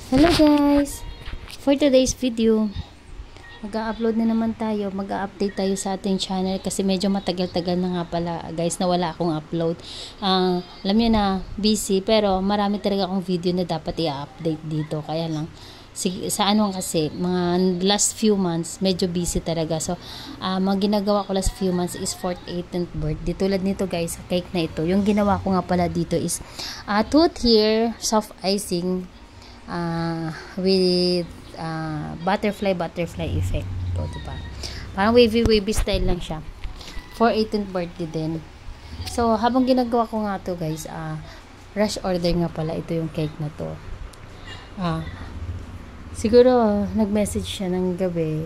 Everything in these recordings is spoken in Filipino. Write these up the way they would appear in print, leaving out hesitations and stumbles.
Hello guys! For today's video, mag-a-upload na naman tayo, mag-a-update tayo sa ating channel kasi medyo matagal-tagal na nga pala guys na wala akong upload. Alam niyo na, busy, pero marami talaga akong video na dapat i-update dito. Kaya lang, sa ano kasi, mga last few months, medyo busy talaga. So, mga ginagawa ko last few months is 4th, 18th birthday. Tulad nito guys, cake na ito. Yung ginawa ko nga pala dito is two-tier soft icing with butterfly effect. O, diba? Parang wavy style lang siya. For 18th birthday din. So, habang ginagawa ko nga to guys, rush order nga pala ito yung cake na to. Siguro, nag-message siya ng gabi.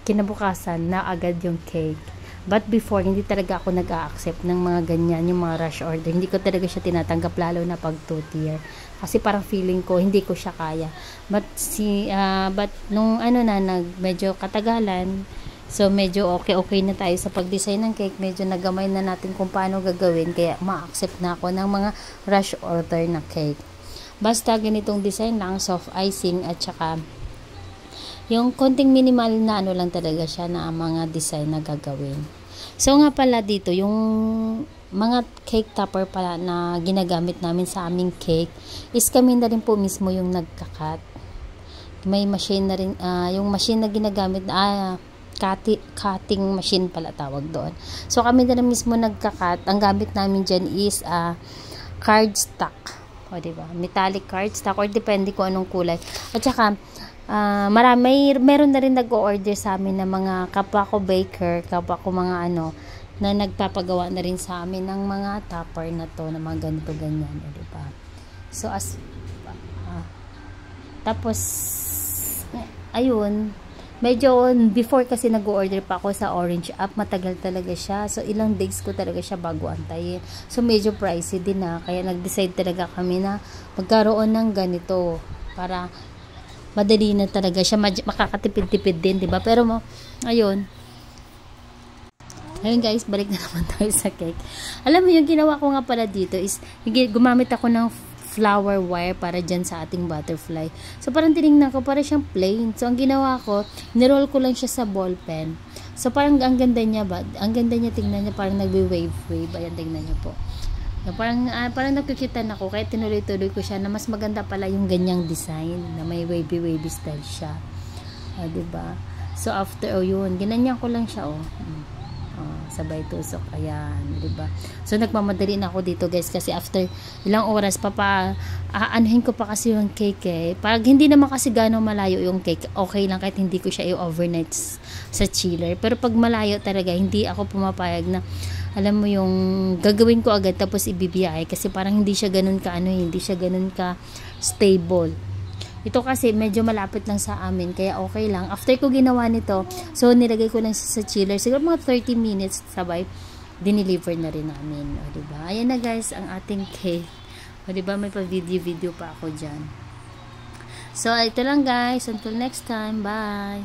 Kinabukasan na agad yung cake. But before, hindi talaga ako nag-a-accept ng mga ganyan, yung mga rush order. Hindi ko talaga siya tinatanggap, lalo na pag 2-tier. Kasi parang feeling ko, hindi ko siya kaya. But nung medyo katagalan, so medyo okay na tayo sa pag-design ng cake. Medyo nagamay na natin kung paano gagawin. Kaya ma-accept na ako ng mga rush order na cake. Basta ganitong design lang, soft icing at saka yung konting minimal na lang talaga siya na mga design na gagawin. So nga pala dito, yung mga cake topper pala na ginagamit namin sa aming cake is kami na rin po mismo yung nagkakat. May machine na rin, yung machine na ginagamit, cutting machine pala tawag doon. So kami na rin mismo nagkakat. Ang gamit namin dyan is cardstock. O diba? Metallic cardstock or depende kung anong kulay. At saka meron na rin nag-o-order sa amin ng mga kapwa ko baker, kapwa ko mga na nagpapagawa na rin sa amin ng mga topper na to, na mga ganito ganyan, diba? So tapos ayun, medyo before kasi nag-o-order pa ako sa Orange app, matagal talaga siya. So ilang days ko talaga siya bago antayin. So medyo pricey din kaya nag-decide talaga kami na magkaroon ng ganito para madali na talaga siya, makakatipid-tipid din, diba? Pero ayun guys, balik na naman tayo sa cake. Alam mo, yung ginawa ko nga pala dito is gumamit ako ng flower wire para dyan sa ating butterfly. So parang tinignan ko, parang siyang plain. So ang ginawa ko, niroll ko lang siya sa ball pen. So parang ang ganda niya tingnan niya, parang nagbe-wave. Ayan, tingnan niyo po. Parang nakukitan ako, kaya tinuloy-tuloy ko siya na mas maganda pala yung ganyang design na may wavy style siya. Diba? So after yun, ginanyan ko lang siya sabay tusok, ayan, diba? So nagmamadali na ako dito guys kasi after ilang oras aanuhin ko pa kasi yung cake pag hindi naman kasi gano'ng malayo yung cake, okay lang kahit hindi ko siya i-overnight sa chiller. Pero pag malayo talaga, hindi ako pumapayag na alam mo yung gagawin ko agad tapos ibibiyay kasi parang hindi siya ganun ka hindi siya ganun ka stable. Ito kasi medyo malapit lang sa amin kaya okay lang. After ko ginawa nito, so nilagay ko lang sa chiller, siguro mga 30 minutes sabay dineliver na rin namin. O diba? Ayan na guys ang ating cake. O diba, may pa video pa ako dyan. So ito lang guys, until next time, bye.